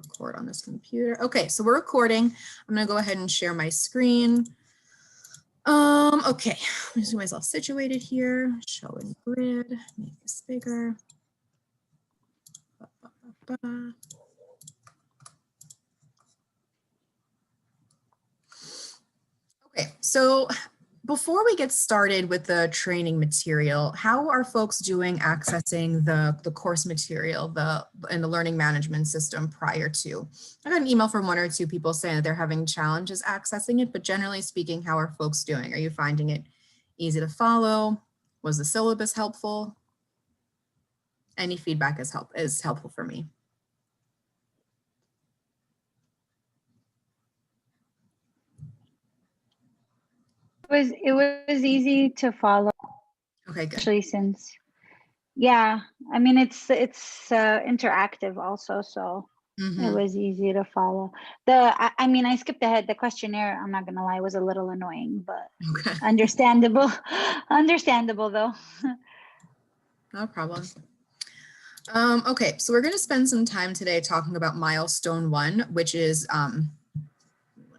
record on this computer. Okay, so we're recording. I'm gonna go ahead and share my screen. Okay, I'm just getting myself situated here. Show in grid, make this bigger. Okay, so before we get started with the training material, how are folks doing accessing the course material in the learning management system prior to? I got an email from 1 or 2 people saying that they're having challenges accessing it, but generally speaking, how are folks doing? Are you finding it easy to follow? Was the syllabus helpful? Any feedback is helpful for me. It was easy to follow. Okay, good. Especially since, yeah, I mean it's interactive also, so it was easy to follow. I mean, I skipped ahead. The questionnaire, I'm not gonna lie, was a little annoying, but okay. Understandable. Understandable though. No problem. Okay, so we're going to spend some time today talking about Milestone 1, which is, 1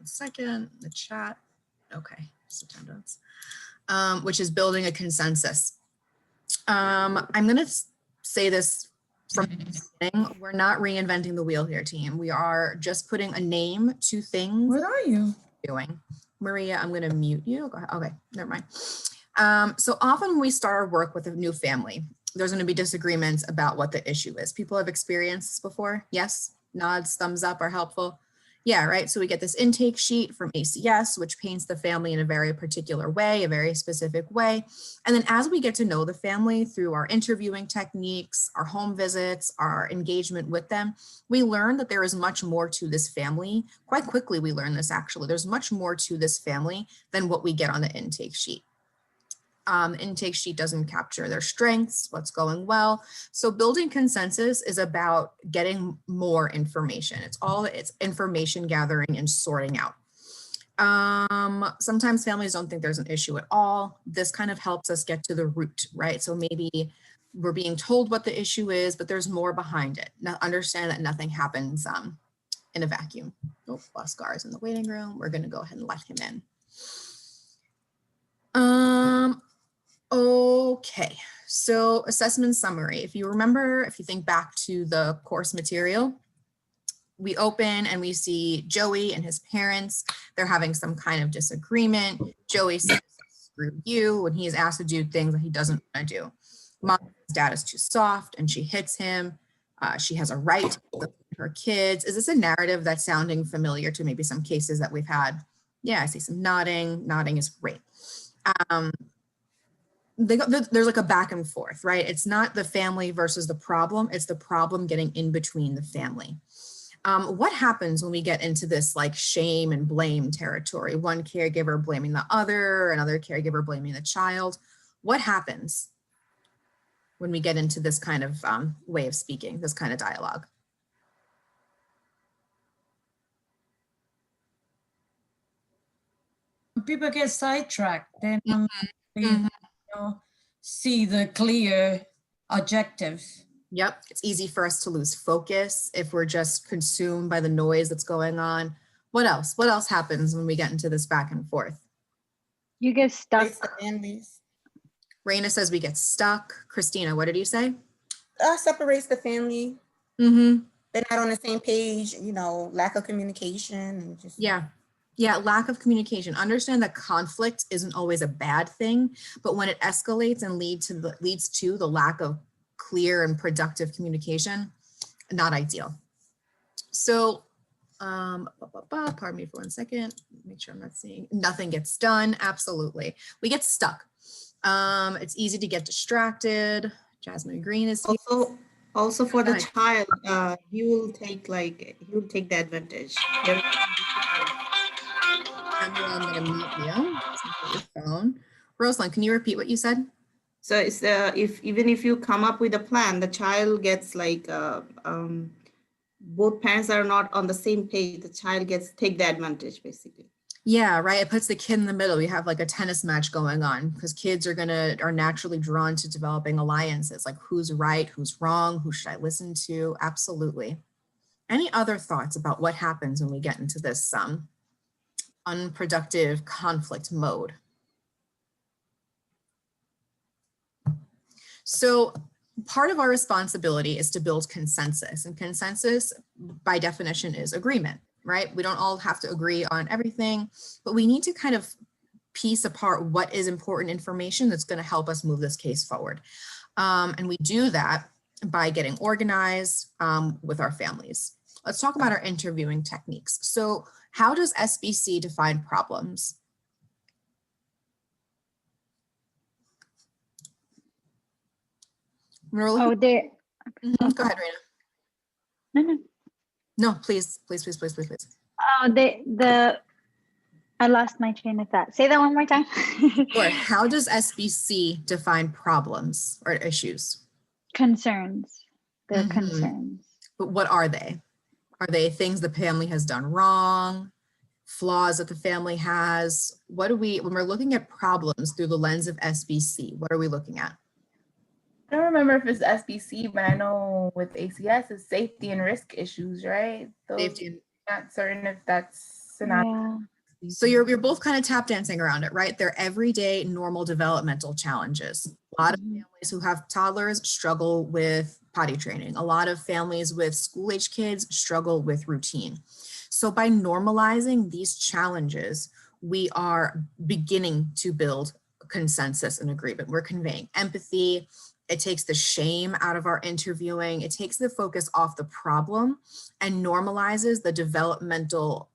second, the chat. Okay, attendance, which is building a consensus. I'm going to say this from the beginning. We're not reinventing the wheel here, team. We are just putting a name to things. Where are you? Doing. Maria, I'm going to mute you. Go ahead. Okay, never mind. So often when we start our work with a new family, there's going to be disagreements about what the issue is. People have experienced this before. Yes, nods, thumbs up are helpful. Yeah, right. So we get this intake sheet from ACS, which paints the family in a very particular way, a very specific way. And then as we get to know the family through our interviewing techniques, our home visits, our engagement with them, we learn that there is much more to this family. Quite quickly, we learn this actually. There's much more to this family than what we get on the intake sheet. Intake sheet doesn't capture their strengths, what's going well. So building consensus is about getting more information. It's information gathering and sorting out. Sometimes families don't think there's an issue at all. This kind of helps us get to the root, right? So maybe we're being told what the issue is, but there's more behind it. Now understand that nothing happens in a vacuum. Oh, Oscar is in the waiting room. We're gonna go ahead and let him in. Okay, so assessment summary. If you remember, if you think back to the course material, we open and we see Joey and his parents. They're having some kind of disagreement. Joey says, screw you, when he is asked to do things that he doesn't want to do. Mom's dad is too soft and she hits him. She has a right to live with her kids. Is this a narrative that's sounding familiar to maybe some cases that we've had? Yeah, I see some nodding. Nodding is great. There's like a back and forth, right? It's not the family versus the problem. It's the problem getting in between the family. What happens when we get into this like shame and blame territory? One caregiver blaming the other, another caregiver blaming the child. What happens when we get into this kind of way of speaking, this kind of dialogue? People get sidetracked. Then see the clear objectives. Yep, it's easy for us to lose focus if we're just consumed by the noise that's going on. What else? What else happens when we get into this back and forth? You get stuck. Raina says we get stuck. Christina, what did you say? Separates the family. Mm-hmm. They're not on the same page, you know, lack of communication and just. Yeah, lack of communication. Understand that conflict isn't always a bad thing, but when it escalates and leads to the lack of clear and productive communication, not ideal. So, pardon me for 1 second. Make sure I'm not seeing. Nothing gets done. Absolutely, we get stuck. It's easy to get distracted. Jasmine Green is here. Also for the child, he will take the advantage. I'm going to mute you. Your phone. Rosalind, can you repeat what you said? So it's even if you come up with a plan, the child gets like both parents are not on the same page. The child take the advantage basically. Yeah, right. It puts the kid in the middle. We have like a tennis match going on because kids are naturally drawn to developing alliances. Like who's right, who's wrong, who should I listen to? Absolutely. Any other thoughts about what happens when we get into this unproductive conflict mode? So part of our responsibility is to build consensus, and consensus by definition is agreement, right? We don't all have to agree on everything, but we need to kind of piece apart what is important information that's going to help us move this case forward. And we do that by getting organized with our families. Let's talk about our interviewing techniques. So how does SBC define problems? Oh, there. Go ahead, Raina. No. No, please. Oh, I lost my train of thought. Say that one more time. Sure. How does SBC define problems or issues? Concerns. They're concerns. But what are they? Are they things the family has done wrong? Flaws that the family has? What do we, when we're looking at problems through the lens of SBC, what are we looking at? I don't remember if it's SBC, but I know with ACS it's safety and risk issues, right? Safety. Not certain if that's synonymous. Yeah. So you're both kind of tap dancing around it, right? They're everyday normal developmental challenges. A lot of families who have toddlers struggle with potty training. A lot of families with school-age kids struggle with routine. So by normalizing these challenges, we are beginning to build consensus and agreement. We're conveying empathy. It takes the shame out of our interviewing. It takes the focus off the problem and normalizes the developmental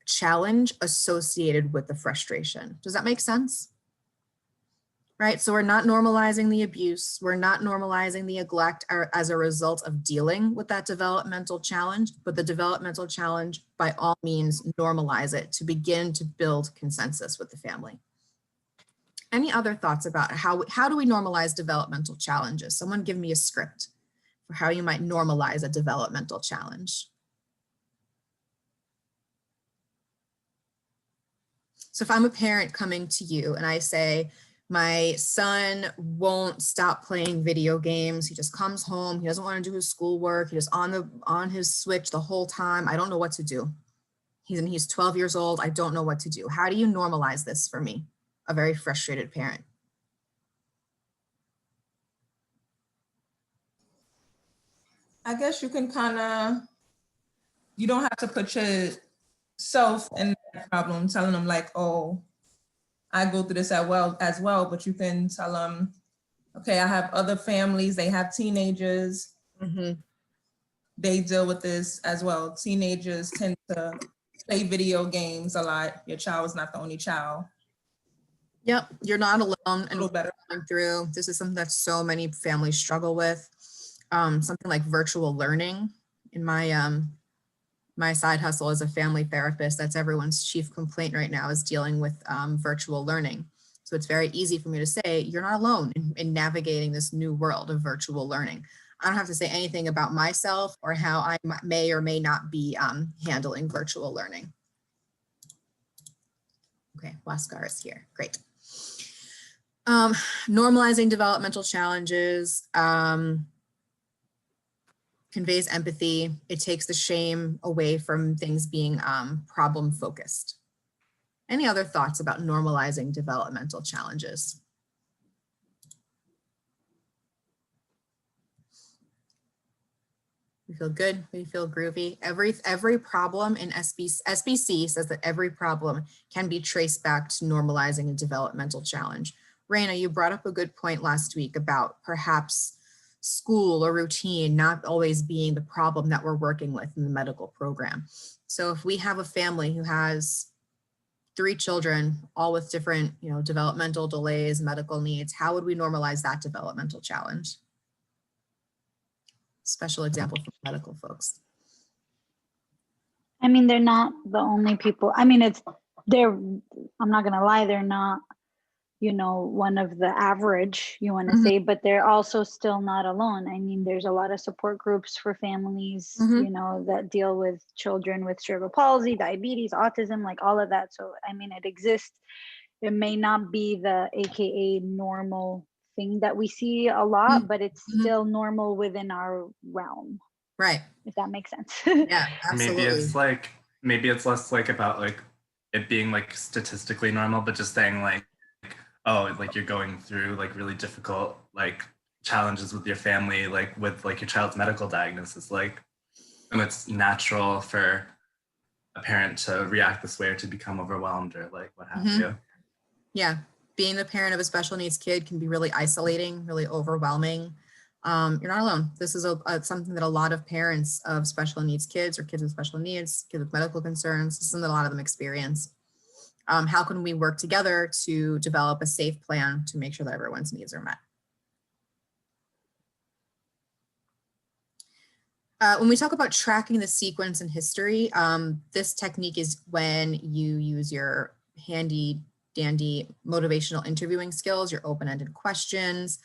challenge associated with the frustration. Does that make sense? Right, so we're not normalizing the abuse. We're not normalizing the neglect as a result of dealing with that developmental challenge, but the developmental challenge, by all means, normalize it to begin to build consensus with the family. Any other thoughts about how do we normalize developmental challenges? Someone give me a script for how you might normalize a developmental challenge. So if I'm a parent coming to you and I say, my son won't stop playing video games. He just comes home. He doesn't want to do his schoolwork. He's just on his Switch the whole time. I don't know what to do. He's 12 years old. I don't know what to do. How do you normalize this for me, a very frustrated parent? I guess you can you don't have to put yourself in that problem, telling them like, oh, I go through this as well, but you can tell them, okay, I have other families, they have teenagers, they deal with this as well. Teenagers tend to play video games a lot. Your child is not the only child. Yep, you're not alone and little better. going through. This is something that so many families struggle with. Something like virtual learning. In my side hustle as a family therapist, that's everyone's chief complaint right now, is dealing with virtual learning. So it's very easy for me to say, you're not alone in navigating this new world of virtual learning. I don't have to say anything about myself or how I may or may not be handling virtual learning. Okay, Waskar is here, great. Normalizing developmental challenges, conveys empathy. It takes the shame away from things being problem focused. Any other thoughts about normalizing developmental challenges? We feel good, we feel groovy. Every problem in SBC says that every problem can be traced back to normalizing a developmental challenge. Raina, you brought up a good point last week about perhaps school or routine not always being the problem that we're working with in the medical program. So if we have a family who has 3 children, all with different, developmental delays, medical needs, how would we normalize that developmental challenge? Special example for medical folks. I mean, they're not the only people. I mean, I'm not gonna lie, they're not, one of the average, you want to say, but they're also still not alone. I mean, there's a lot of support groups for families, that deal with children with cerebral palsy, diabetes, autism, like all of that. So, I mean, it exists. It may not be the AKA normal thing that we see a lot, but it's still normal within our realm. Right. if that makes sense. Yeah, absolutely. Maybe it's like, maybe it's less like about like it being like statistically normal, but just saying like, oh, like you're going through like really difficult like challenges with your family, like with like your child's medical diagnosis, like, and it's natural for a parent to react this way or to become overwhelmed or like what have you. Yeah, being the parent of a special needs kid can be really isolating, really overwhelming. You're not alone. This is something that a lot of parents of special needs kids or kids with special needs, kids with medical concerns, this is something that a lot of them experience. How can we work together to develop a safe plan to make sure that everyone's needs are met? When we talk about tracking the sequence and history, this technique is when you use your handy dandy motivational interviewing skills, your open-ended questions,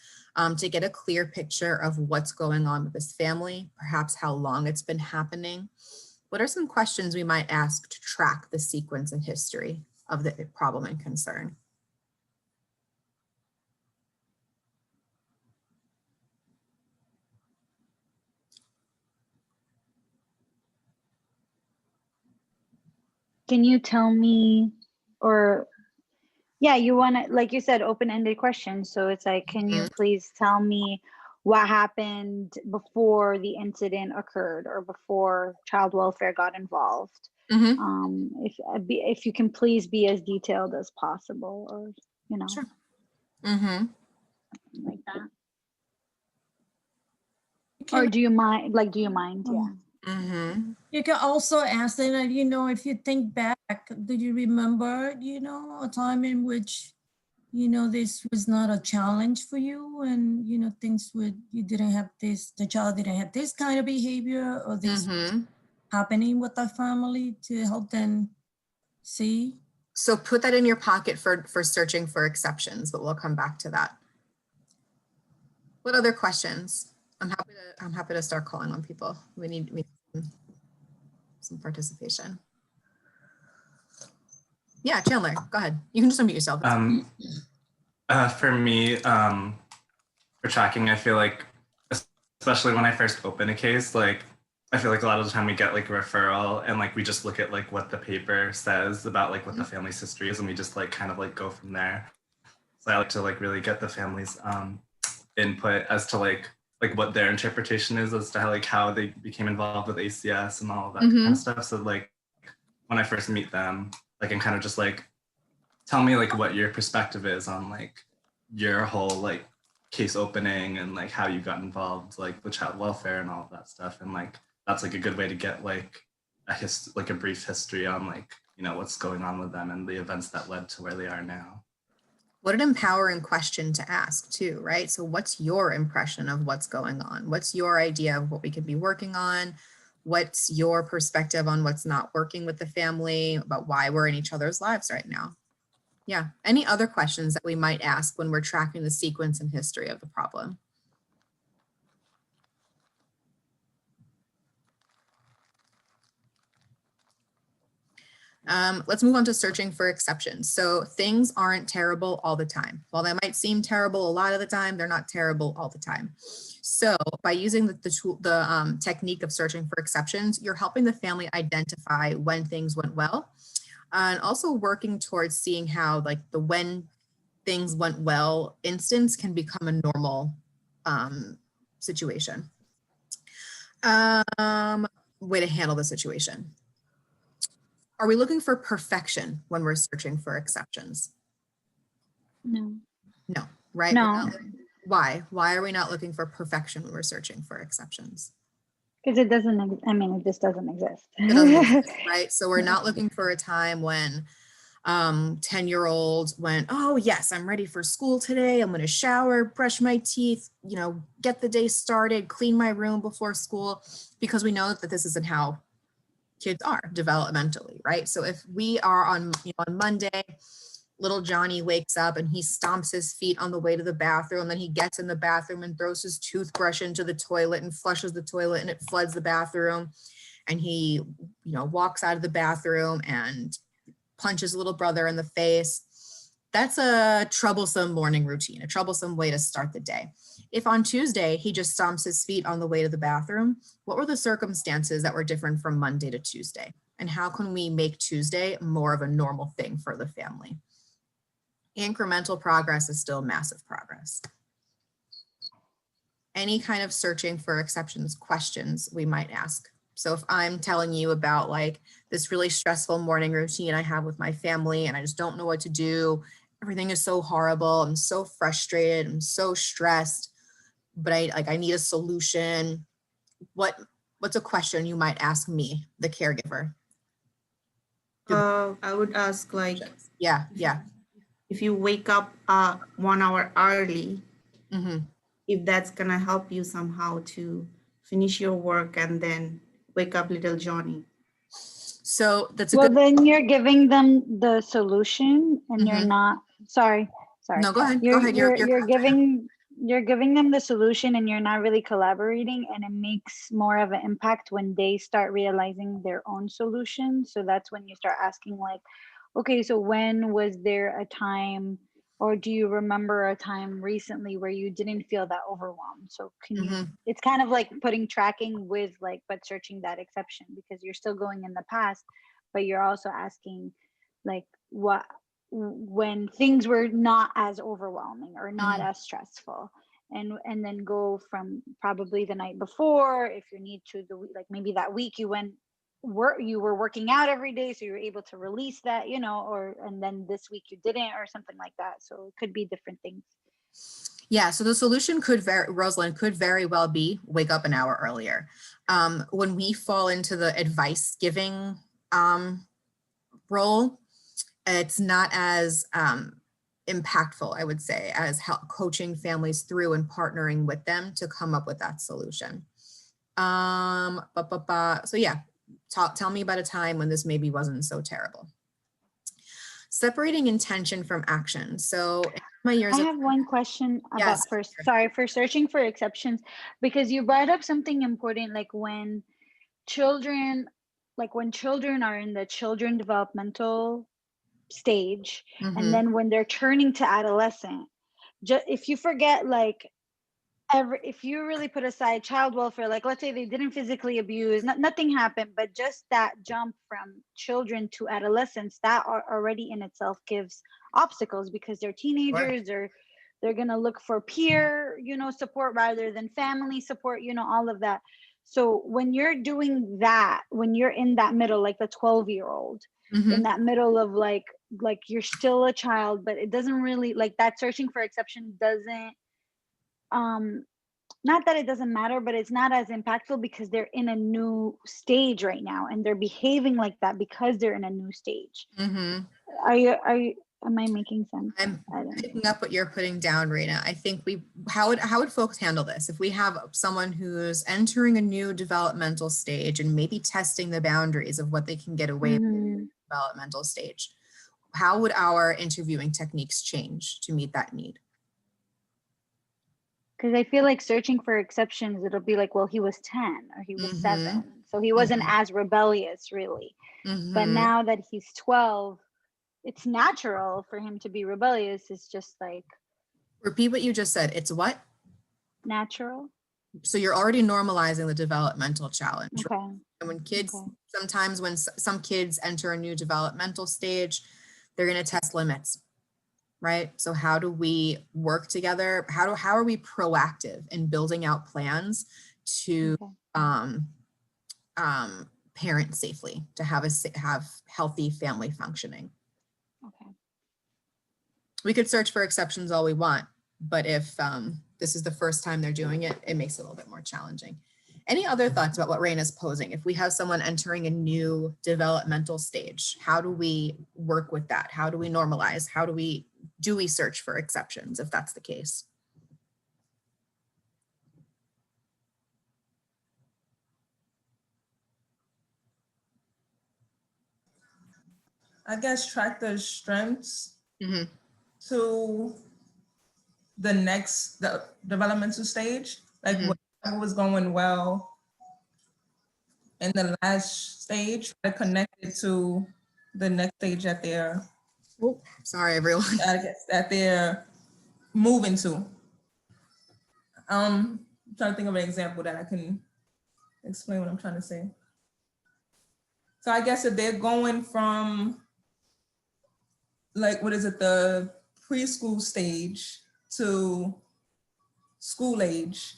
to get a clear picture of what's going on with this family, perhaps how long it's been happening. What are some questions we might ask to track the sequence and history of the problem and concern? Can you tell me, or yeah, you want to, like you said, open-ended questions. So it's like, can you please tell me what happened before the incident occurred or before child welfare got involved? If you can please be as detailed as possible, or, you know, Sure. like that. Or do you mind, like, do you mind? Yeah. You can also ask them, that, you know, if you think back, do you remember, you know, a time in which, you know, this was not a challenge for you, and, you know, things would, you didn't have this, the child didn't have this kind of behavior, or this happening with the family, to help them see? So put that in your pocket for searching for exceptions, but we'll come back to that. What other questions? I'm happy to start calling on people. We need some participation. Yeah, Chandler, go ahead. You can just unmute yourself. For me, for tracking, I feel like, especially when I first open a case, like I feel like a lot of the time we get like a referral and like we just look at like what the paper says about like what the family's history is, and we just like kind of like go from there. So I like to like really get the family's input as to like what their interpretation is as to how they became involved with ACS and all of that kind of stuff. So like when I first meet them, I can kind of just like tell me like what your perspective is on like your whole like case opening and like how you got involved, like with child welfare and all of that stuff. And like that's like a good way to get like a brief history on like, you know, what's going on with them and the events that led to where they are now. What an empowering question to ask too, right? So what's your impression of what's going on? What's your idea of what we could be working on? What's your perspective on what's not working with the family, about why we're in each other's lives right now? Yeah, any other questions that we might ask when we're tracking the sequence and history of the problem? Let's move on to searching for exceptions. So things aren't terrible all the time. While they might seem terrible a lot of the time, they're not terrible all the time. So by using the technique of searching for exceptions, you're helping the family identify when things went well, and also working towards seeing how like the when things went well instance can become a normal situation. Way to handle the situation. Are we looking for perfection when we're searching for exceptions? No. No, right? No. Why? Why are we not looking for perfection when we're searching for exceptions? Because it doesn't, I mean, it just doesn't exist. It doesn't exist, right? So we're not looking for a time when 10-year-old went, oh yes, I'm ready for school today. I'm gonna shower, brush my teeth, you know, get the day started, clean my room before school, because we know that this isn't how kids are developmentally, right? So if we are on Monday, little Johnny wakes up and he stomps his feet on the way to the bathroom, then he gets in the bathroom and throws his toothbrush into the toilet and flushes the toilet and it floods the bathroom, and he, you know, walks out of the bathroom and punches little brother in the face. That's a troublesome morning routine, a troublesome way to start the day. If on Tuesday he just stomps his feet on the way to the bathroom, what were the circumstances that were different from Monday to Tuesday? And how can we make Tuesday more of a normal thing for the family? Incremental progress is still massive progress. Any kind of searching for exceptions questions we might ask. So if I'm telling you about like this really stressful morning routine I have with my family and I just don't know what to do, everything is so horrible, I'm so frustrated, I'm so stressed, but I need a solution. What's a question you might ask me, the caregiver? I would ask like, Yeah. if you wake up 1 hour early, if that's gonna help you somehow to finish your work and then wake up little Johnny. So that's a Well, good. then you're giving them the solution, and you're not. Sorry. No, go ahead. You're, Go ahead. you're giving them the solution, and you're not really collaborating, and it makes more of an impact when they start realizing their own solution. So that's when you start asking like, okay, so when was there a time, or do you remember a time recently where you didn't feel that overwhelmed? So can you, it's kind of like putting tracking with like, but searching that exception, because you're still going in the past, but you're also asking like what, when things were not as overwhelming or not as stressful, and then go from probably the night before, if you need to, like maybe that week you were working out every day, so you're able to release that, or and then this week you didn't, or something like that. So it could be different things. Yeah, so the solution could Rosalind, could very well be wake up an hour earlier. When we fall into the advice giving role, it's not as impactful, I would say, as coaching families through and partnering with them to come up with that solution. So yeah, tell me about a time when this maybe wasn't so terrible. Separating intention from action. So in my years, I have one question about for searching for exceptions, because you brought up something important, like when children are in the children developmental stage, and then when they're turning to adolescent, if you forget, like if you really put aside child welfare, like let's say they didn't physically abuse, nothing happened, but just that jump from children to adolescence, that already in itself gives obstacles, because they're teenagers, or they're going to look for peer support rather than family support, all of that. So when you're doing that, when you're in that middle, like the 12-year-old in that middle of like you're still a child, but it doesn't really, like that searching for exception doesn't, not that it doesn't matter, but it's not as impactful because they're in a new stage right now, and they're behaving like that because they're in a new stage. Am I making sense? I'm picking up what you're putting down, Reina. I think how would folks handle this if we have someone who's entering a new developmental stage and maybe testing the boundaries of what they can get away with in the developmental stage? How would our interviewing techniques change to meet that need? Because I feel like searching for exceptions, it'll be like, well, he was 10 or he was 7, so he wasn't as rebellious, really. But now that he's 12, it's natural for him to be rebellious. It's just like, repeat what you just said. It's what? Natural. So you're already normalizing the developmental challenge. Okay. Right? And when kids, sometimes when some kids enter a new developmental stage, they're going to test limits, right? So how do we work together? How are we proactive in building out plans to parent safely, to have healthy family functioning? Okay. We could search for exceptions all we want, but if this is the first time they're doing it, it makes it a little bit more challenging. Any other thoughts about what Reina's posing? If we have someone entering a new developmental stage, how do we work with that? How do we normalize? How do we search for exceptions if that's the case? I guess track their strengths to the developmental stage. Like what was going well in the last stage, try to connect it to the next stage that they're Oh, sorry, everyone. that they're moving to. I'm trying to think of an example that I can explain what I'm trying to say. So I guess if they're going from, like, what is it, the preschool stage to school age,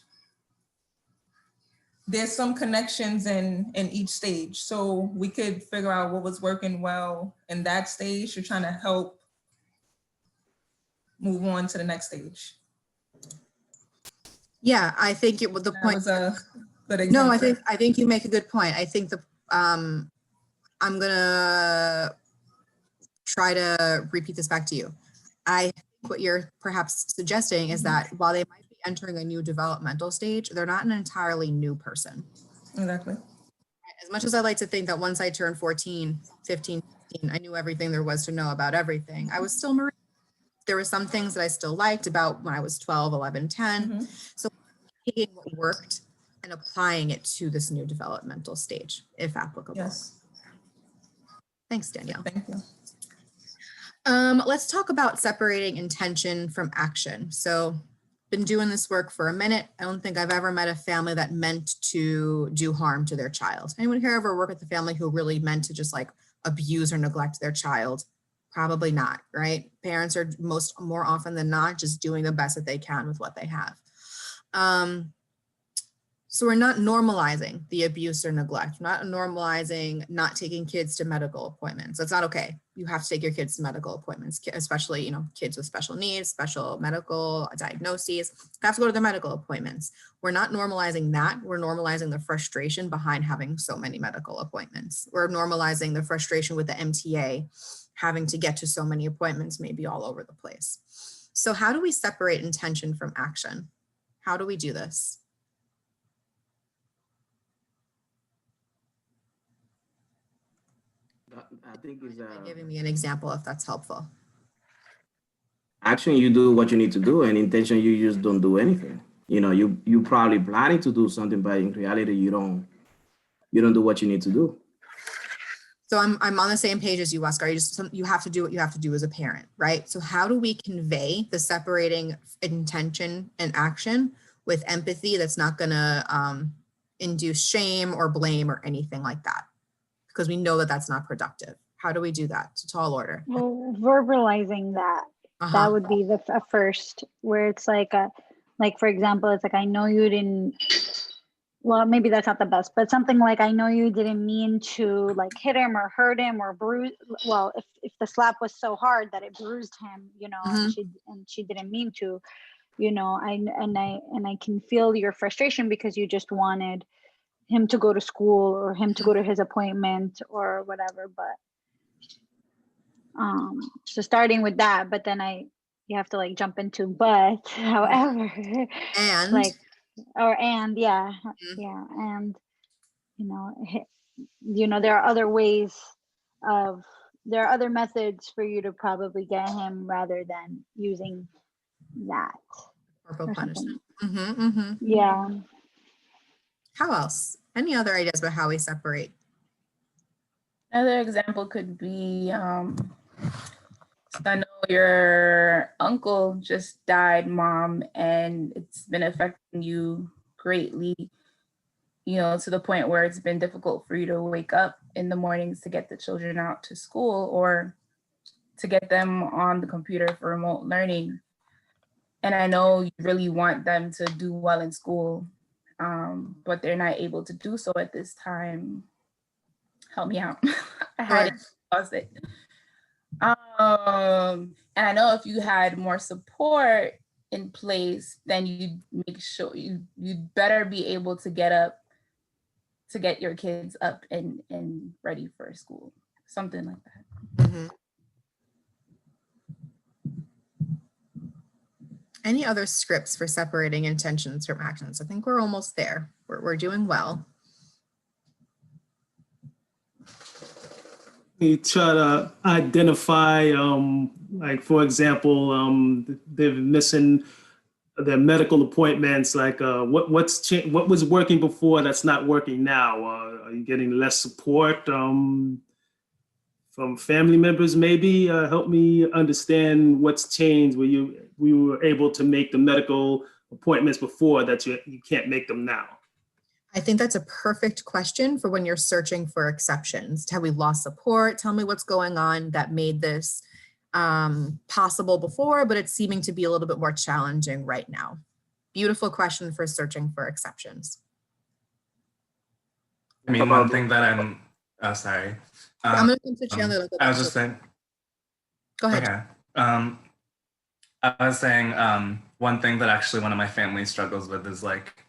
there's some connections in each stage. So we could figure out what was working well in that stage. You're trying to help move on to the next stage. Yeah, I think it was the point. Was a good example. No, I think you make a good point. I think I'm gonna try to repeat this back to you. I think what you're perhaps suggesting is that while they might be entering a new developmental stage, they're not an entirely new person. Exactly. As much as I like to think that once I turned 14, 15, 16, I knew everything there was to know about everything, I was still Maria. There were some things that I still liked about when I was 12, 11, 10. So taking what worked and applying it to this new developmental stage, if applicable. Yes. Thanks, Danielle. Thank you. Let's talk about separating intention from action. So been doing this work for a minute. I don't think I've ever met a family that meant to do harm to their child. Anyone here ever work with a family who really meant to just like abuse or neglect their child? Probably not, right? Parents are more often than not just doing the best that they can with what they have. So we're not normalizing the abuse or neglect. We're not normalizing not taking kids to medical appointments. That's not okay. You have to take your kids to medical appointments, especially, you know, kids with special needs, special medical diagnoses, have to go to their medical appointments. We're not normalizing that. We're normalizing the frustration behind having so many medical appointments. We're normalizing the frustration with the MTA having to get to so many appointments, maybe all over the place. So how do we separate intention from action? How do we do this? I think is Giving me an example if that's helpful. action, you do what you need to do, and intention, you just don't do anything. You know, you probably planning to do something, but in reality, you don't do what you need to do. So I'm on the same page as you, Oscar. You have to do what you have to do as a parent, right? So how do we convey the separating intention and action with empathy that's not going to induce shame or blame or anything like that? Because we know that that's not productive. How do we do that? It's a tall order. Well, verbalizing that, that would be the first, where it's like for example, it's like, I know you didn't, well, maybe that's not the best, but something like, I know you didn't mean to like hit him or hurt him or bruise. Well, if the slap was so hard that it bruised him, you know, and she didn't mean to, you know, I can feel your frustration because you just wanted him to go to school or him to go to his appointment or whatever. But so starting with that, but then you have to like jump into but, however, and like, or and yeah, and you know, there are other ways there are other methods for you to probably get him rather than using that. Corporal punishment. Yeah. How else? Any other ideas about how we separate? Another example could be, I know your uncle just died, Mom, and it's been affecting you greatly, you know, to the point where it's been difficult for you to wake up in the mornings to get the children out to school or to get them on the computer for remote learning. And I know you really want them to do well in school, but they're not able to do so at this time. Help me out. I had lost it. And I know if you had more support in place, then you'd make sure you'd better be able to get up, to get your kids up and ready for school, something like that. Any other scripts for separating intentions from actions? I think we're almost there. We're doing well. We try to identify, like, for example, they're missing their medical appointments, like what was working before that's not working now? Are you getting less support family members, maybe help me understand what's changed where we were able to make the medical appointments before that you can't make them now. I think that's a perfect question for when you're searching for exceptions. Have we lost support? Tell me what's going on that made this possible before, but it's seeming to be a little bit more challenging right now. Beautiful question for searching for exceptions. I mean, one thing that I'm, oh, sorry. I'm going to come to Chandler. I was just saying. Go ahead. Okay. I was saying one thing that actually one of my family struggles with is like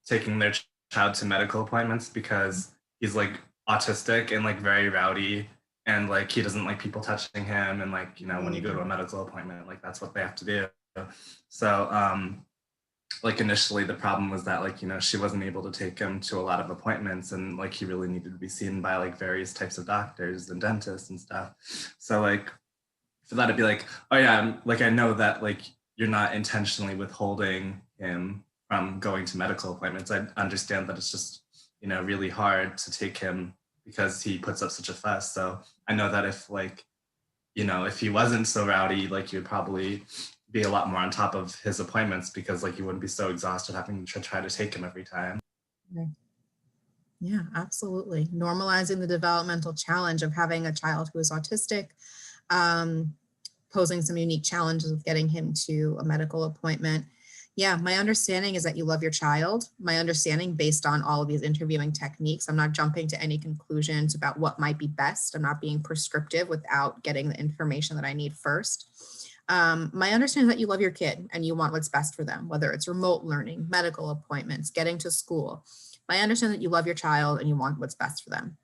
taking their child to medical appointments because he's like autistic and like very rowdy and like he doesn't like people touching him, and like, you know, when you go to a medical appointment, like that's what they have to do. So like initially the problem was that like, you know, she wasn't able to take him to a lot of appointments, and like he really needed to be seen by like various types of doctors and dentists and stuff. So like for that to be like, oh yeah, like I know that like you're not intentionally withholding him from going to medical appointments. I understand that it's just, you know, really hard to take him because he puts up such a fuss. So I know that if like, you know, if he wasn't so rowdy, like you'd probably be a lot more on top of his appointments because like you wouldn't be so exhausted having to try to take him every time. Okay. Yeah, absolutely. Normalizing the developmental challenge of having a child who is autistic, posing some unique challenges of getting him to a medical appointment. Yeah, my understanding is that you love your child. My understanding based on all of these interviewing techniques, I'm not jumping to any conclusions about what might be best. I'm not being prescriptive without getting the information that I need first. My understanding is that you love your kid and you want what's best for them, whether it's remote learning, medical appointments, getting to school. I understand that you love your child and you want what's best for them.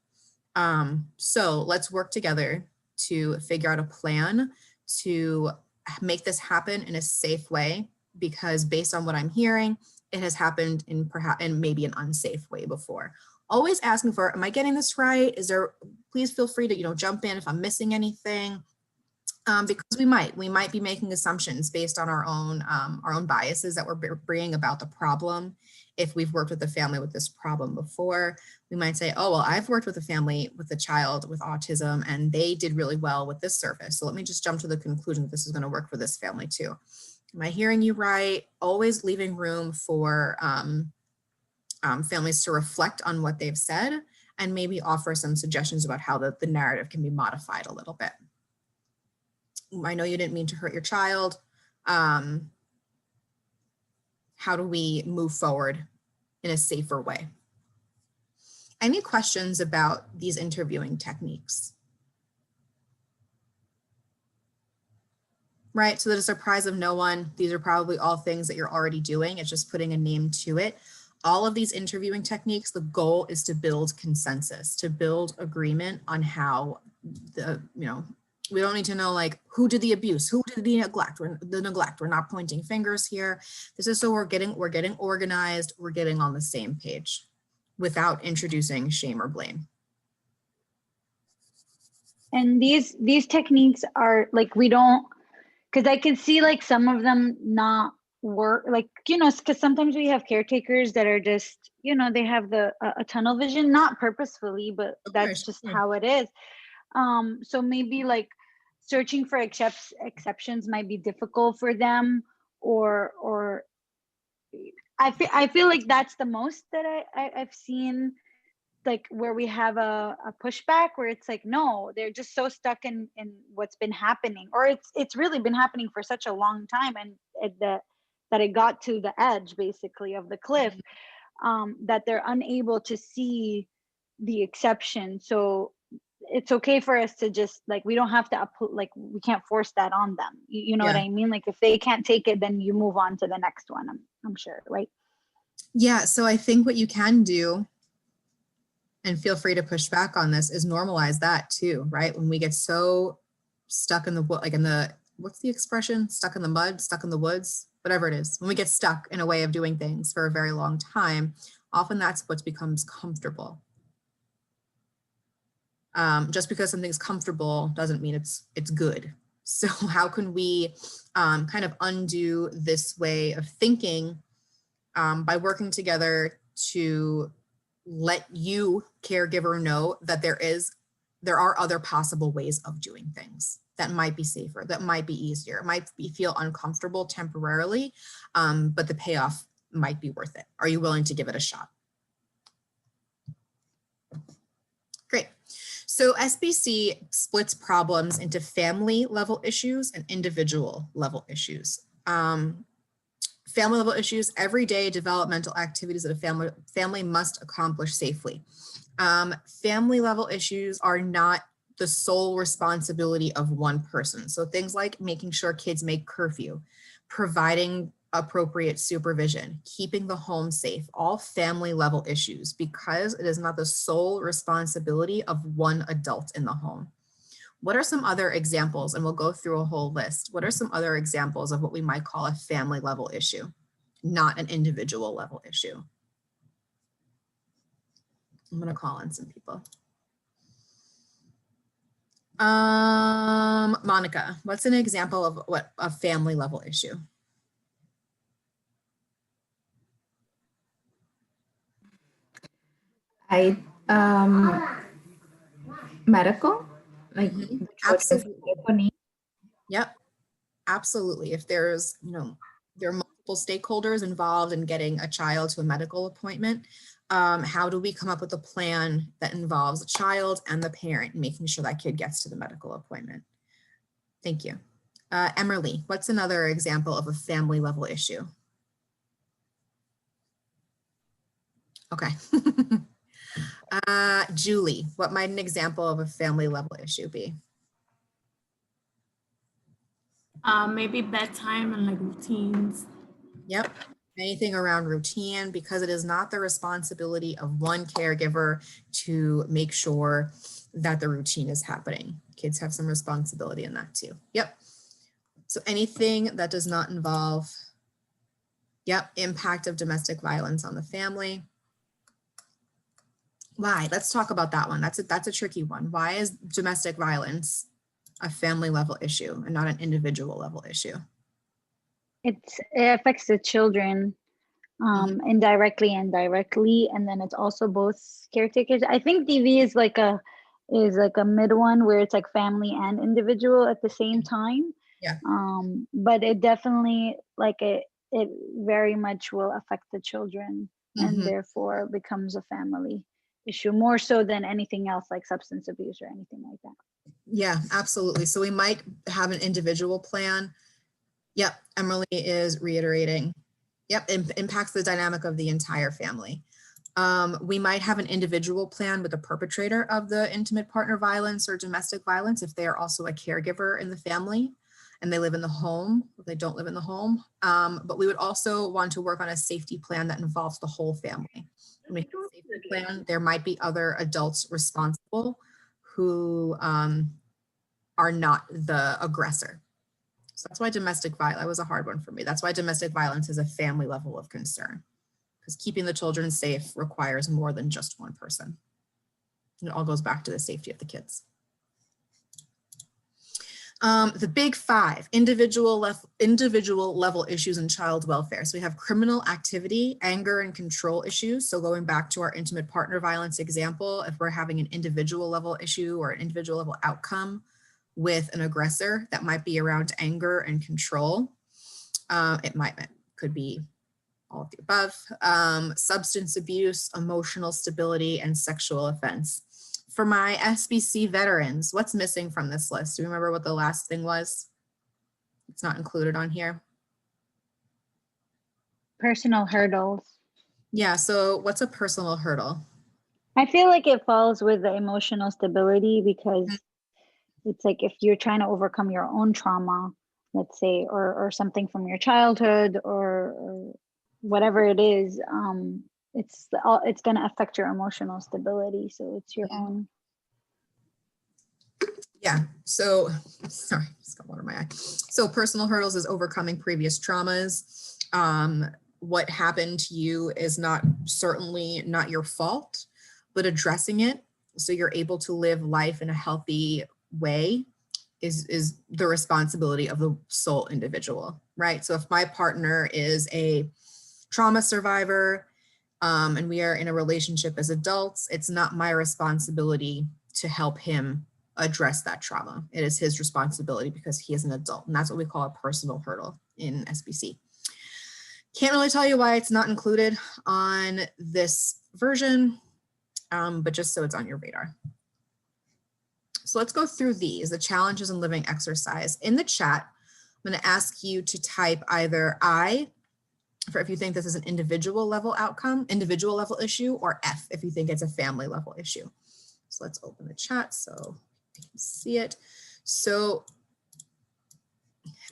So let's work together to figure out a plan to make this happen in a safe way, because based on what I'm hearing, it has happened in maybe an unsafe way before. Always asking for, am I getting this right? Is there, please feel free to, you know, jump in if I'm missing anything. Because we might be making assumptions based on our own biases that we're bringing about the problem. If we've worked with a family with this problem before, we might say, oh, well, I've worked with a family with a child with autism and they did really well with this service. So let me just jump to the conclusion that this is going to work for this family too. Am I hearing you right? Always leaving room for families to reflect on what they've said and maybe offer some suggestions about how the narrative can be modified a little bit. I know you didn't mean to hurt your child. How do we move forward in a safer way? Any questions about these interviewing techniques? Right, so that a surprise of no one, these are probably all things that you're already doing. It's just putting a name to it. All of these interviewing techniques, the goal is to build consensus, to build agreement on how we don't need to know like who did the abuse, who did the neglect. We're not pointing fingers here. This is so we're getting organized, we're getting on the same page without introducing shame or blame. And these techniques are like, we don't, because I can see like some of them not work, like, you know, because sometimes we have caretakers that are just, you know, they have a tunnel vision, not purposefully, but that's just how it is. So maybe like searching for exceptions might be difficult for them, or I feel like that's the most that I've seen, like where we have a pushback where it's like, no, they're just so stuck in what's been happening, or it's really been happening for such a long time, and that it got to the edge basically of the cliff, that they're unable to see the exception. So it's okay for us to just like, we don't have to like, we can't force that on them. You know what I mean? Like if they can't take it, then you move on to the next one. I'm sure, right? Yeah. So I think what you can do, and feel free to push back on this, is normalize that too, right? When we get so stuck in the, like in the, what's the expression? Stuck in the mud, stuck in the woods, whatever it is. When we get stuck in a way of doing things for a very long time, often that's what becomes comfortable. Just because something's comfortable doesn't mean it's good. So how can we kind of undo this way of thinking by working together to let you, caregiver, know that there is there are other possible ways of doing things that might be safer, that might be easier, it might feel uncomfortable temporarily, but the payoff might be worth it. Are you willing to give it a shot? Great. So SBC splits problems into family level issues and individual level issues. Family level issues, everyday developmental activities that a family must accomplish safely. Family level issues are not the sole responsibility of one person. So things like making sure kids make curfew, providing appropriate supervision, keeping the home safe, all family level issues, because it is not the sole responsibility of one adult in the home. What are some other examples? And we'll go through a whole list. What are some other examples of what we might call a family level issue, not an individual level issue? I'm gonna call in some people. Monica, what's an example of what a family level issue? Medical, like absolutely. Yep, absolutely. If there's, there are multiple stakeholders involved in getting a child to a medical appointment, how do we come up with a plan that involves the child and the parent, making sure that kid gets to the medical appointment? Thank you. Emily, what's another example of a family level issue? Okay. Julie, what might an example of a family level issue be? Maybe bedtime and like routines. Yep, anything around routine, because it is not the responsibility of one caregiver to make sure that the routine is happening. Kids have some responsibility in that too. Yep. So anything that does not involve, yep, impact of domestic violence on the family. Why? Let's talk about that one. That's a tricky one. Why is domestic violence a family level issue and not an individual level issue? It affects the children indirectly and directly, and then it's also both caretakers. I think DV is like a mid one where it's like family and individual at the same time. Yeah. But it definitely, like, it very much will affect the children, and therefore becomes a family issue more so than anything else, like substance abuse or anything like that. Yeah, absolutely. So we might have an individual plan. Yep, Emily is reiterating. Yep, impacts the dynamic of the entire family. We might have an individual plan with the perpetrator of the intimate partner violence or domestic violence if they are also a caregiver in the family and they live in the home, if they don't live in the home. But we would also want to work on a safety plan that involves the whole family. When we have a safety plan, there might be other adults responsible who are not the aggressor. So that's why domestic violence, that was a hard one for me. That's why domestic violence is a family level of concern, because keeping the children safe requires more than just one person. And it all goes back to the safety of the kids. The big five, individual level issues in child welfare. So we have criminal activity, anger and control issues. So going back to our intimate partner violence example, if we're having an individual level issue or an individual level outcome with an aggressor, that might be around anger and control. It could be all of the above. Substance abuse, emotional stability, and sexual offense. For my SBC veterans, what's missing from this list? Do you remember what the last thing was? It's not included on here. Personal hurdles. Yeah, so what's a personal hurdle? I feel like it falls with the emotional stability, because it's like if you're trying to overcome your own trauma, let's say, or something from your childhood or whatever it is, it's going to affect your emotional stability. So it's your own. Yeah, so, sorry, just got water in my eye. So personal hurdles is overcoming previous traumas. What happened to you is certainly not your fault, but addressing it so you're able to live life in a healthy way is the responsibility of the sole individual, right? So if my partner is a trauma survivor and we are in a relationship as adults, it's not my responsibility to help him address that trauma. It is his responsibility because he is an adult, and that's what we call a personal hurdle in SBC. Can't really tell you why it's not included on this version, but just so it's on your radar. So let's go through these, the challenges in living exercise. In the chat, I'm going to ask you to type either I for if you think this is an individual level outcome, individual level issue, or F if you think it's a family level issue. So let's open the chat so you can see it. So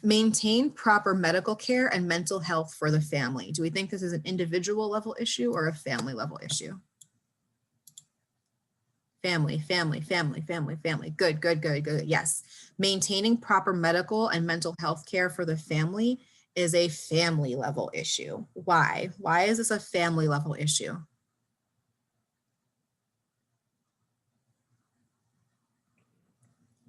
maintain proper medical care and mental health for the family. Do we think this is an individual level issue or a family level issue? Family, family, family, family, family. Good, good, good, good. Yes. Maintaining proper medical and mental health care for the family is a family level issue. Why? Why is this a family level issue?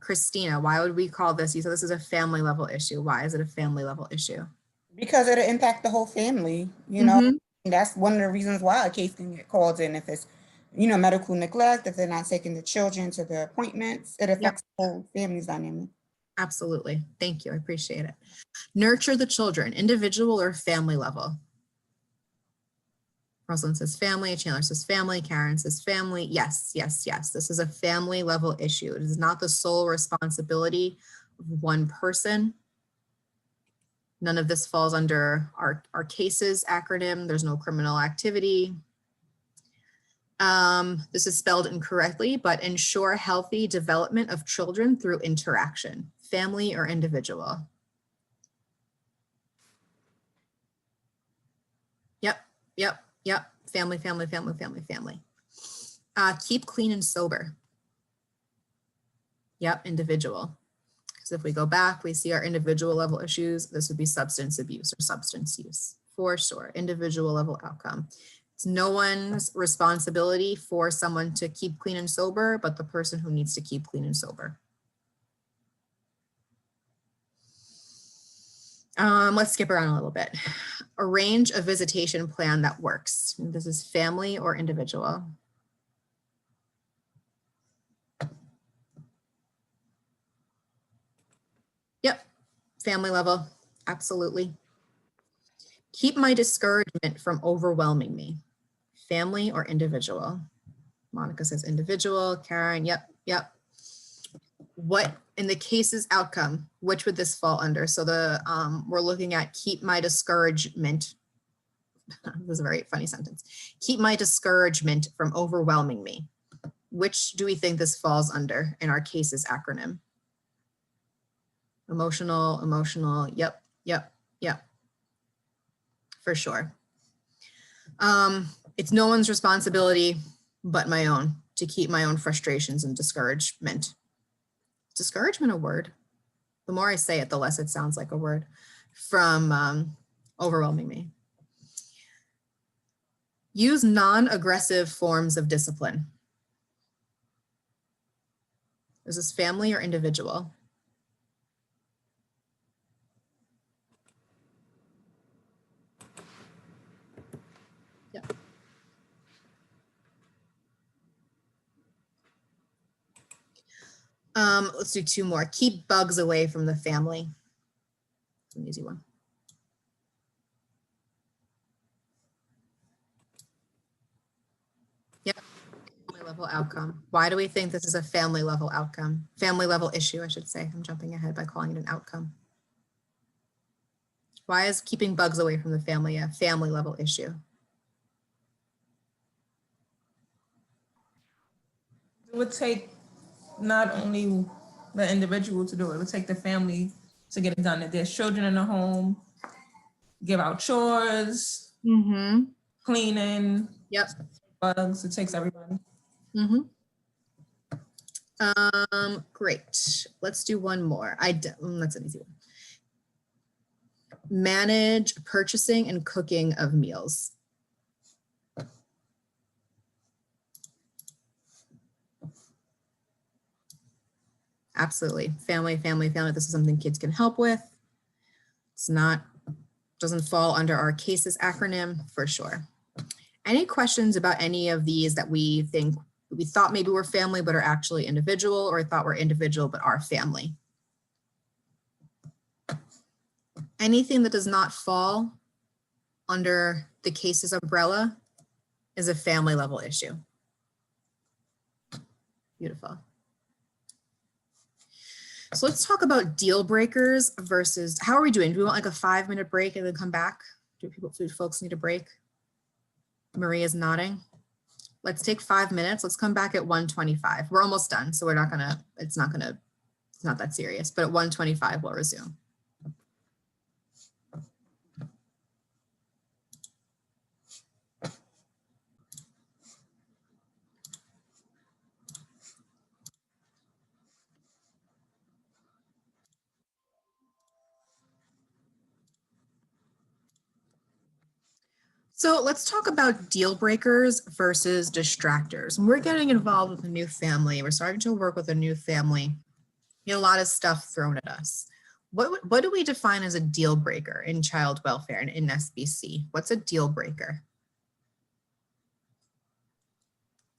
Christina, why would we call this? You said this is a family level issue. Why is it a family level issue? Because it'll impact the whole family, you know. That's one of the reasons why a case can get called in. If it's, you know, medical neglect, if they're not taking the children to the appointments, it affects the whole family's dynamic. Absolutely. Thank you. I appreciate it. Nurture the children, individual or family level? Rosalind says family, Chandler says family, Karen says family. Yes, yes, yes. This is a family level issue. It is not the sole responsibility of one person. None of this falls under our cases acronym. There's no criminal activity. This is spelled incorrectly, but ensure healthy development of children through interaction, family or individual. Yep, yep, yep. Family, family, family, family, family. Keep clean and sober. Yep, individual. Because if we go back, we see our individual level issues. This would be substance abuse or substance use for sure. Individual level outcome. It's no one's responsibility for someone to keep clean and sober, but the person who needs to keep clean and sober. Let's skip around a little bit. Arrange a visitation plan that works. This is family or individual. Yep, family level, absolutely. Keep my discouragement from overwhelming me. Family or individual? Monica says individual. Karen, yep, yep. What in the case's outcome, which would this fall under? So we're looking at keep my discouragement. This is a very funny sentence. Keep my discouragement from overwhelming me. Which do we think this falls under in our case's acronym? Emotional, emotional, yep, yep, yep. For sure. It's no one's responsibility but my own to keep my own frustrations and discouragement. Discouragement a word? The more I say it, the less it sounds like a word. From overwhelming me. Use non-aggressive forms of discipline. Is this family or individual? Yep. Let's do two more. Keep bugs away from the family. It's an easy one. Yep, family level outcome. Why do we think this is a family level outcome? Family level issue, I should say. I'm jumping ahead by calling it an outcome. Why is keeping bugs away from the family a family level issue? It would take not only the individual to do it, it would take the family to get it done. If there's children in the home, give out chores, cleaning, yep, bugs, it takes everybody. Great. Let's do one more. That's an easy one. Manage purchasing and cooking of meals. Absolutely. Family, family, family. This is something kids can help with. It's not, doesn't fall under our cases acronym for sure. Any questions about any of these that we think we thought maybe we're family, but are actually individual, or we thought we're individual, but are family. Anything that does not fall under the cases umbrella is a family level issue. Beautiful. So let's talk about deal breakers versus, how are we doing? Do we want like a 5-minute break and then come back? Do folks need a break? Maria's nodding. Let's take 5 minutes. Let's come back at 1:25. We're almost done, so we're not gonna, it's not that serious, but at 1:25 we'll resume. So let's talk about deal breakers versus distractors. When we're getting involved with a new family, we're starting to work with a new family, you get a lot of stuff thrown at us. What do we define as a deal breaker in child welfare and in SBC? What's a deal breaker?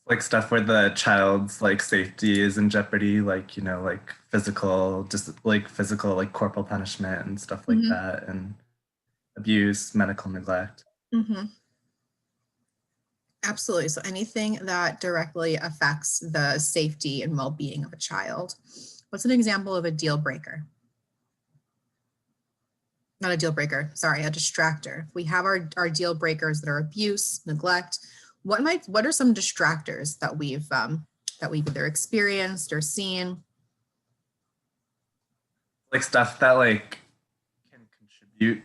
Like stuff where the child's like safety is in jeopardy, like, you know, like physical, just like physical, like corporal punishment and stuff like that, and abuse, medical neglect. Absolutely. So anything that directly affects the safety and well-being of a child. What's an example of a deal breaker? Not a deal breaker, sorry, a distractor. We have our deal breakers that are abuse, neglect. What are some distractors that we've either experienced or seen? Like stuff that like can contribute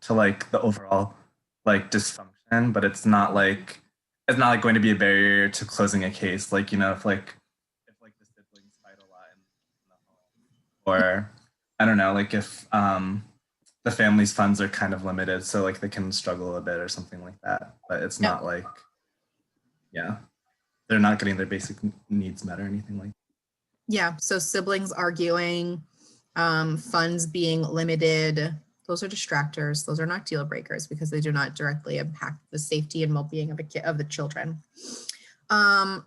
to like the overall like dysfunction, but it's not like going to be a barrier to closing a case. Like, you know, if the siblings fight a lot in the home, or I don't know, like if the family's funds are kind of limited, so like they can struggle a bit or something like that. But it's not like, yeah, they're not getting their basic needs met or anything like that. Yeah, so siblings arguing, funds being limited, those are distractors. Those are not deal breakers because they do not directly impact the safety and well-being of the children. No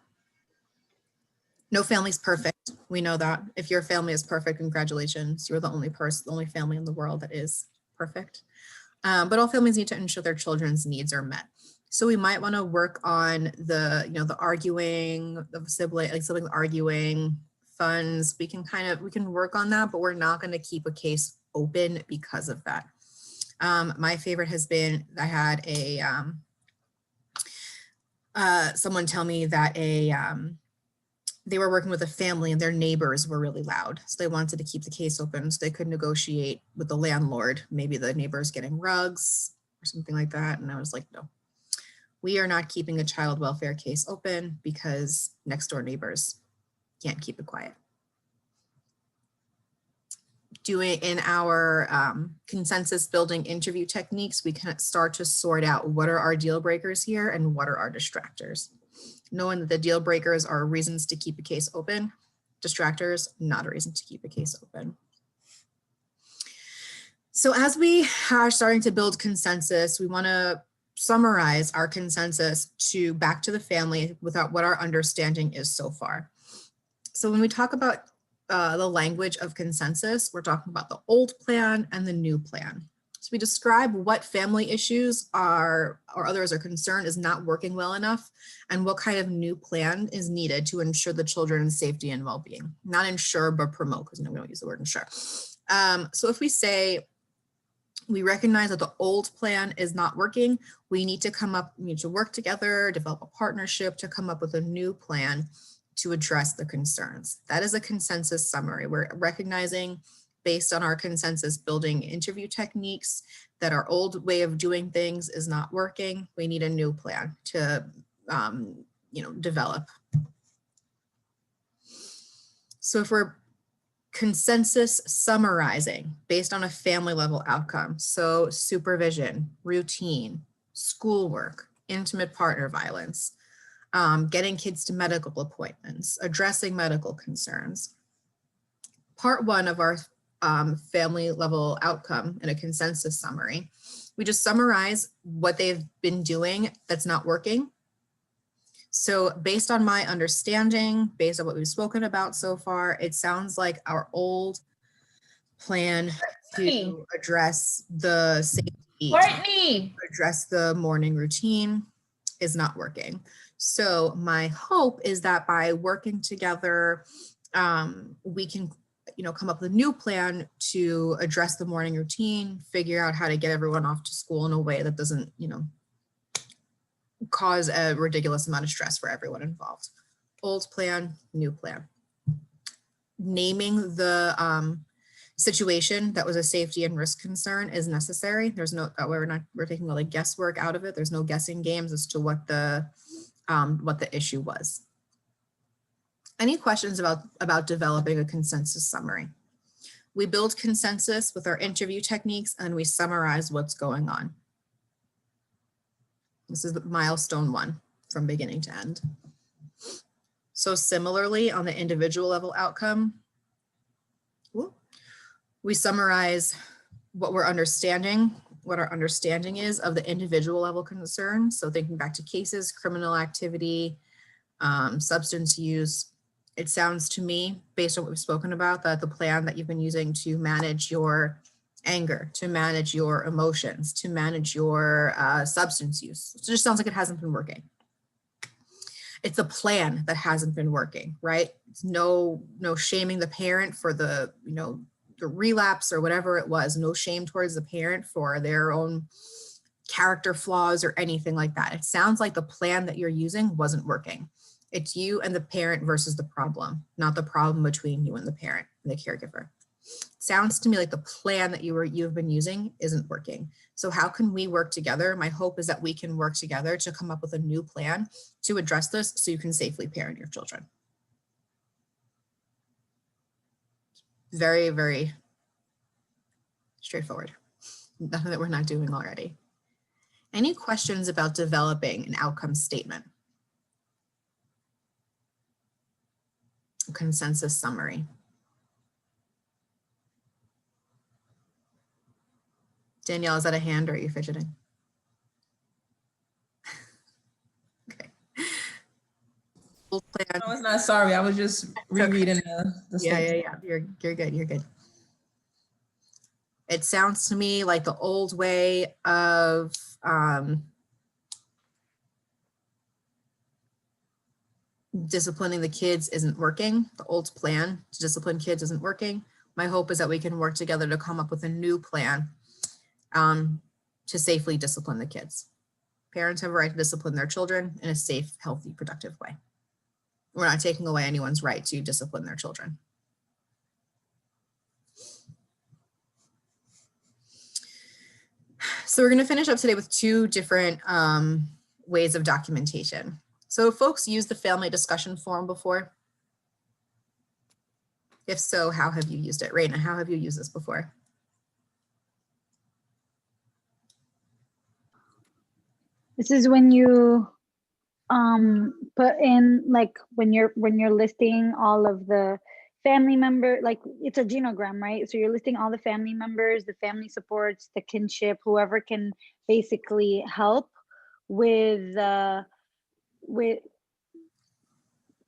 family's perfect. We know that. If your family is perfect, congratulations. You're the only family in the world that is perfect. But all families need to ensure their children's needs are met. So we might want to work on the arguing, the siblings arguing, funds. We can work on that, but we're not going to keep a case open because of that. My favorite has been, I had someone tell me that they were working with a family and their neighbors were really loud. So they wanted to keep the case open so they could negotiate with the landlord. Maybe the neighbor's getting rugs or something like that. And I was like, no, we are not keeping a child welfare case open because next door neighbors can't keep it quiet. Doing in our consensus building interview techniques, we can start to sort out what are our deal breakers here and what are our distractors. Knowing that the deal breakers are reasons to keep a case open, distractors, not a reason to keep a case open. So as we are starting to build consensus, we want to summarize our consensus back to the family without what our understanding is so far. So when we talk about the language of consensus, we're talking about the old plan and the new plan. So we describe what family issues or others are concerned is not working well enough and what kind of new plan is needed to ensure the children's safety and well-being. Not ensure, but promote, because we don't use the word ensure. So if we say, we recognize that the old plan is not working, we need to work together, develop a partnership to come up with a new plan to address the concerns. That is a consensus summary. We're recognizing, based on our consensus building interview techniques, that our old way of doing things is not working. We need a new plan to develop. So if we're consensus summarizing based on a family level outcome, so supervision, routine, schoolwork, intimate partner violence, getting kids to medical appointments, addressing medical concerns. Part one of our family level outcome in a consensus summary, we just summarize what they've been doing that's not working. So based on my understanding, based on what we've spoken about so far, it sounds like our old plan to address the safety, address the morning routine is not working. So my hope is that by working together, we can, come up with a new plan to address the morning routine, figure out how to get everyone off to school in a way that doesn't, cause a ridiculous amount of stress for everyone involved. Old plan, new plan. Naming the situation that was a safety and risk concern is necessary. There's no, we're taking all the guesswork out of it. There's no guessing games as to what the issue was. Any questions about developing a consensus summary? We build consensus with our interview techniques and we summarize what's going on. This is the milestone 1 from beginning to end. So similarly, on the individual level outcome, we summarize what we're understanding, what our understanding is of the individual level concern. So thinking back to cases, criminal activity, substance use. It sounds to me, based on what we've spoken about, that the plan that you've been using to manage your anger, to manage your emotions, to manage your substance use, it just sounds like it hasn't been working. It's a plan that hasn't been working, right? It's no shaming the parent for the relapse or whatever it was. No shame towards the parent for their own character flaws or anything like that. It sounds like the plan that you're using wasn't working. It's you and the parent versus the problem, not the problem between you and the parent and the caregiver. Sounds to me like the plan that you've been using isn't working. So how can we work together? My hope is that we can work together to come up with a new plan to address this so you can safely parent your children. Very, very straightforward. Nothing that we're not doing already. Any questions about developing an outcome statement? A consensus summary. Danielle, is that a hand or are you fidgeting? Okay. Full plan. No, it's not. Sorry, I was just rereading the Yeah. You're good. You're good. It sounds to me like the old way of disciplining the kids isn't working. The old plan to discipline kids isn't working. My hope is that we can work together to come up with a new plan to safely discipline the kids. Parents have a right to discipline their children in a safe, healthy, productive way. We're not taking away anyone's right to discipline their children. So we're going to finish up today with 2 different ways of documentation. So folks used the family discussion forum before? If so, how have you used it? Raina, how have you used this before? This is when you put in, like, when you're listing all of the family member, like it's a genogram, right? So you're listing all the family members, the family supports, the kinship, whoever can basically help with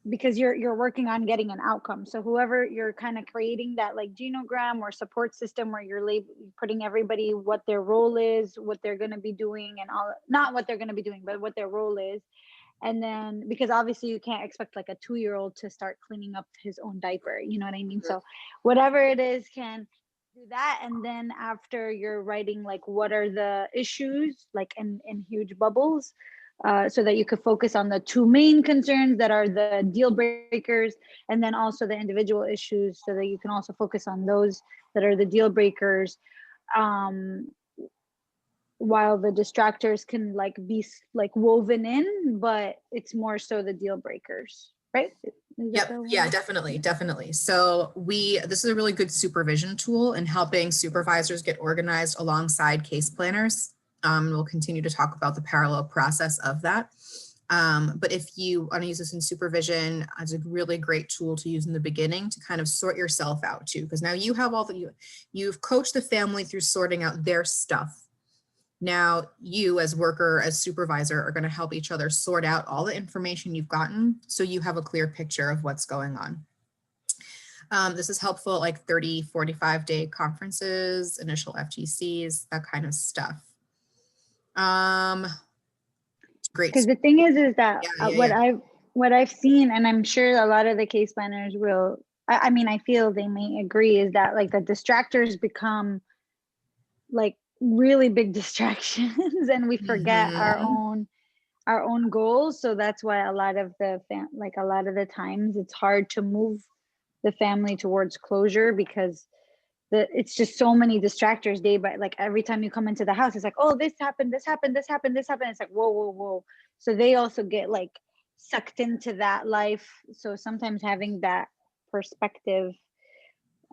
because you're working on getting an outcome. So whoever you're kind of creating that like genogram or support system where you're putting everybody what their role is, what they're going to be doing, and all, not what they're going to be doing, but what their role is. And then, because obviously you can't expect like a 2-year-old to start cleaning up his own diaper, you know what I mean? So whatever it is can do that. And then after you're writing like what are the issues, like in huge bubbles, so that you could focus on the 2 main concerns that are the deal breakers, and then also the individual issues so that you can also focus on those that are the deal breakers, while the distractors can like be like woven in, but it's more so the deal breakers, right? Yep. Yeah, definitely. So this is a really good supervision tool in helping supervisors get organized alongside case planners. We'll continue to talk about the parallel process of that. But if you want to use this in supervision, it's a really great tool to use in the beginning to kind of sort yourself out too, because now you have you've coached the family through sorting out their stuff. Now you as worker, as supervisor, are going to help each other sort out all the information you've gotten so you have a clear picture of what's going on. This is helpful like 30, 45-day conferences, initial FGCs, that kind of stuff. Great. Because the thing is that what I've seen, and I'm sure a lot of the case planners will, I mean, I feel they may agree, is that like the distractors become like really big distractions and we forget our own goals. So that's why a lot of the times it's hard to move the family towards closure, because it's just so many distractors day by, like every time you come into the house, it's like, oh, this happened, this happened, this happened, this happened. It's like, whoa, whoa, whoa. So they also get like sucked into that life. So sometimes having that perspective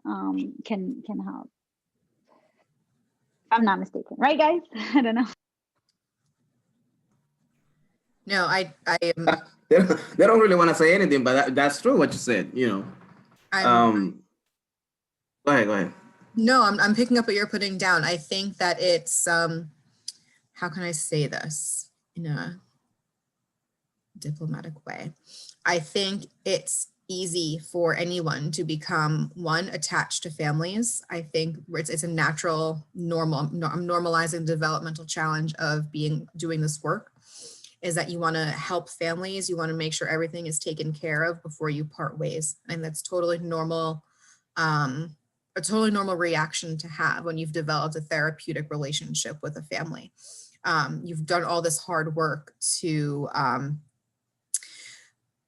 can help. I'm not mistaken, right, guys? I don't know. No, I am. They don't really want to say anything, but that's true what you said, you know. Go ahead. No, I'm picking up what you're putting down. I think that it's, how can I say this in a diplomatic way? I think it's easy for anyone to become, one, attached to families. I think it's a natural, normal, I'm normalizing the developmental challenge of doing this work, is that you want to help families. You want to make sure everything is taken care of before you part ways. And that's totally normal, a totally normal reaction to have when you've developed a therapeutic relationship with a family. You've done all this hard work to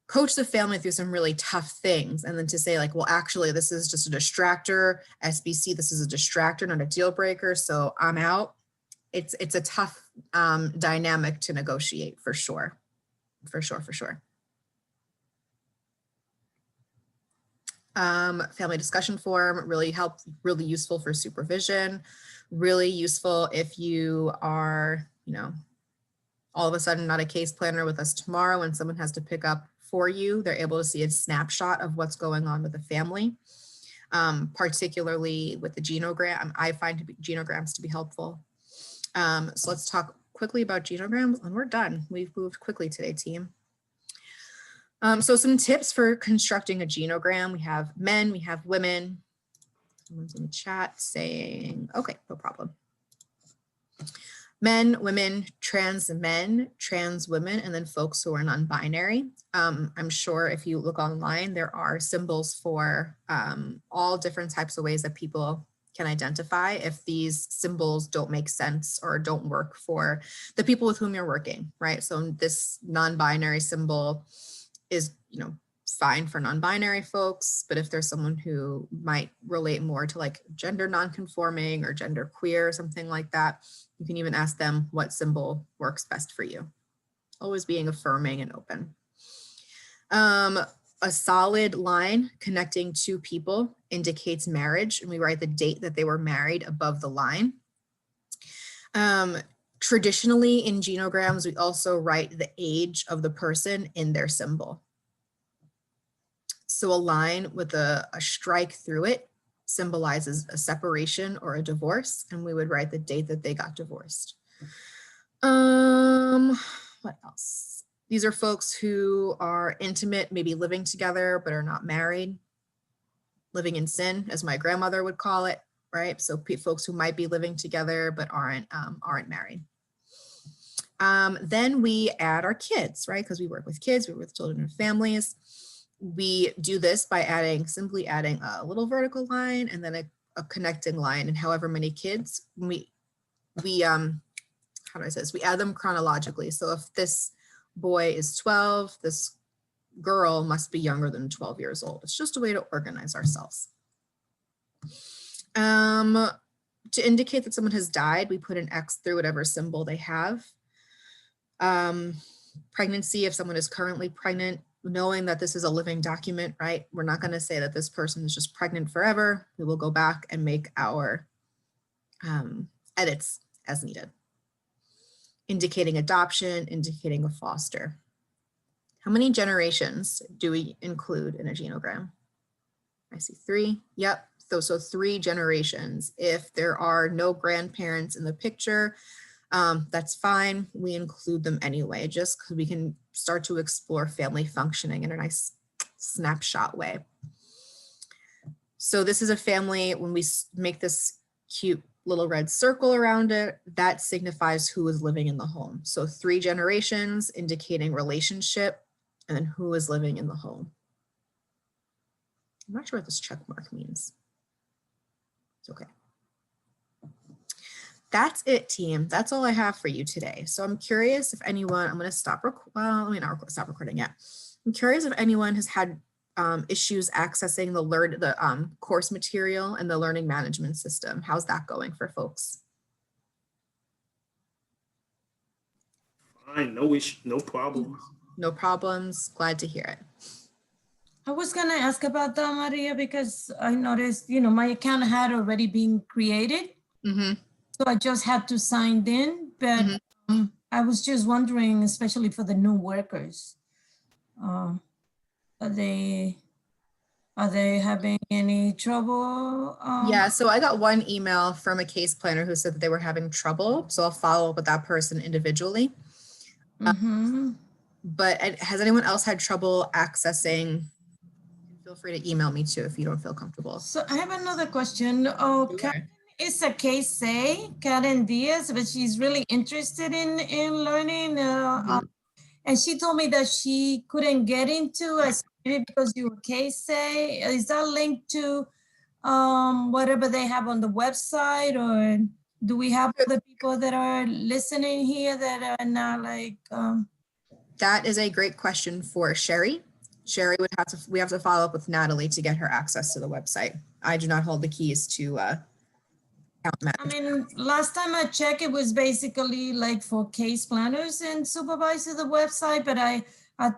coach the family through some really tough things. And then to say like, well, actually, this is just a distractor. SBC, this is a distractor, not a deal breaker. So I'm out. It's a tough dynamic to negotiate for sure. For sure. Family discussion forum, really useful for supervision, really useful if you are, all of a sudden not a case planner with us tomorrow and someone has to pick up for you. They're able to see a snapshot of what's going on with the family, particularly with the genogram. I find genograms to be helpful. So let's talk quickly about genograms and we're done. We've moved quickly today, team. So some tips for constructing a genogram. We have men, we have women. Someone's in the chat saying, okay, no problem. Men, women, trans men, trans women, and then folks who are non-binary. I'm sure if you look online, there are symbols for all different types of ways that people can identify if these symbols don't make sense or don't work for the people with whom you're working, right? So this non-binary symbol is, fine for non-binary folks, but if there's someone who might relate more to like gender non-conforming or gender queer or something like that, you can even ask them what symbol works best for you. Always being affirming and open. A solid line connecting two people indicates marriage, and we write the date that they were married above the line. Traditionally in genograms, we also write the age of the person in their symbol. So a line with a strike through it symbolizes a separation or a divorce, and we would write the date that they got divorced. What else? These are folks who are intimate, maybe living together, but are not married. Living in sin, as my grandmother would call it, right? So folks who might be living together, but aren't married. Then we add our kids, right? Because we work with kids, we work with children and families. We do this by simply adding a little vertical line and then a connecting line, and however many kids, we how do I say this? We add them chronologically. So if this boy is 12, this girl must be younger than 12 years old. It's just a way to organize ourselves. To indicate that someone has died, we put an X through whatever symbol they have. Pregnancy, if someone is currently pregnant, knowing that this is a living document, right? We're not going to say that this person is just pregnant forever. We will go back and make our edits as needed. Indicating adoption, indicating a foster. How many generations do we include in a genogram? I see 3. Yep. So 3 generations. If there are no grandparents in the picture, That's fine. We include them anyway, just because we can start to explore family functioning in a nice snapshot way. So this is a family. When we make this cute little red circle around it, that signifies who is living in the home. So 3 generations indicating relationship, and then who is living in the home. I'm not sure what this check mark means. It's okay. That's it, team. That's all I have for you today. So I'm curious if anyone, I'm going to stop, let me not stop recording yet. I'm curious if anyone has had issues accessing the course material and the learning management system. How's that going for folks? Fine, no issue, no problems. No problems. Glad to hear it. I was going to ask about that, Maria, because I noticed, my account had already been created. So I just had to sign in, but I was just wondering, especially for the new workers, are they having any trouble? Yeah, so I got one email from a case planner who said that they were having trouble. So I'll follow up with that person individually. But has anyone else had trouble accessing? Feel free to email me too if you don't feel comfortable. So I have another question. It's a case say, Karen Diaz, but she's really interested in learning. And she told me that she couldn't get into it because you were case say. Is that linked to whatever they have on the website, or do we have other people that are listening here that are not like? That is a great question for Sherry. Sherry we have to follow up with Natalie to get her access to the website. I do not hold the keys to account management. I mean, last time I checked, it was basically like for case planners and supervise the website, but I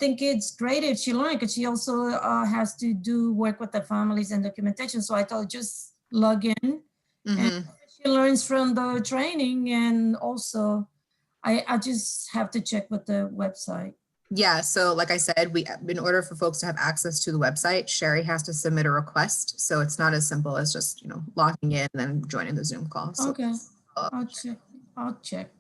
think it's great if she learned, because she also has to do work with the families and documentation. So I thought just log in and she learns from the training. And also I just have to check with the website. Yeah, so like I said, in order for folks to have access to the website, Sherry has to submit a request. So it's not as simple as just, logging in and then joining the Zoom call. So okay, I'll check.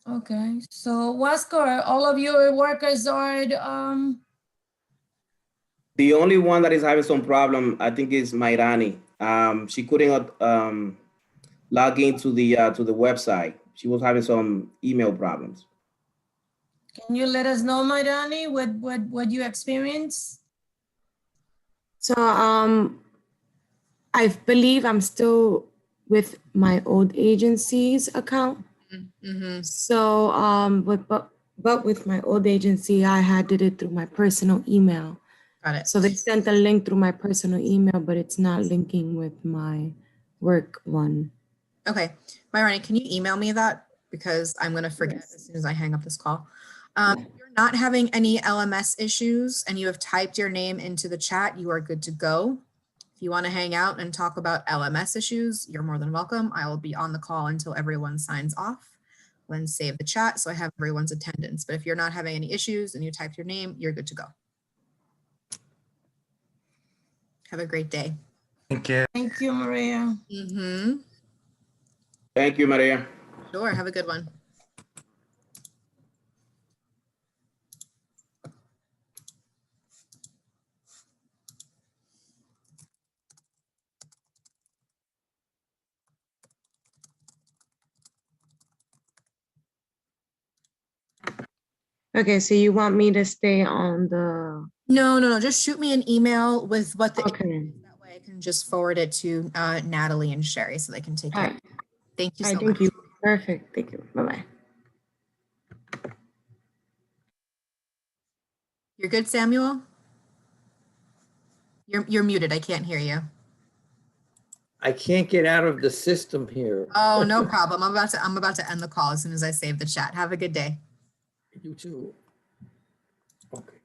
Okay, so Waskar, all of your workers are The only one that is having some problem, I think, is Mairani. She couldn't log into the website. She was having some email problems. Can you let us know, Mairani, what you experienced? So I believe I'm still with my old agency's account. So but with my old agency, I did it through my personal email. Got it. So they sent a link through my personal email, but it's not linking with my work one. Okay, Mairani, can you email me that? Because I'm going to forget as soon as I hang up this call. If you're not having any LMS issues and you have typed your name into the chat, you are good to go. If you want to hang out and talk about LMS issues, you're more than welcome. I will be on the call until everyone signs off. Then save the chat so I have everyone's attendance. But if you're not having any issues and you typed your name, you're good to go. Have a great day. Thank you. Thank you, Maria. Thank you, Maria. Sure, have a good one. Okay, so you want me to stay on the... No, just shoot me an email with what the Okay. that way I can just forward it to Natalie and Sherry so they can take care of it. Thank you so much. Thank you. Perfect. Thank you. Bye-bye. You're good, Samuel? You're muted. I can't hear you. I can't get out of the system here. Oh, no problem. I'm about to end the call as soon as I save the chat. Have a good day. You too. Okay.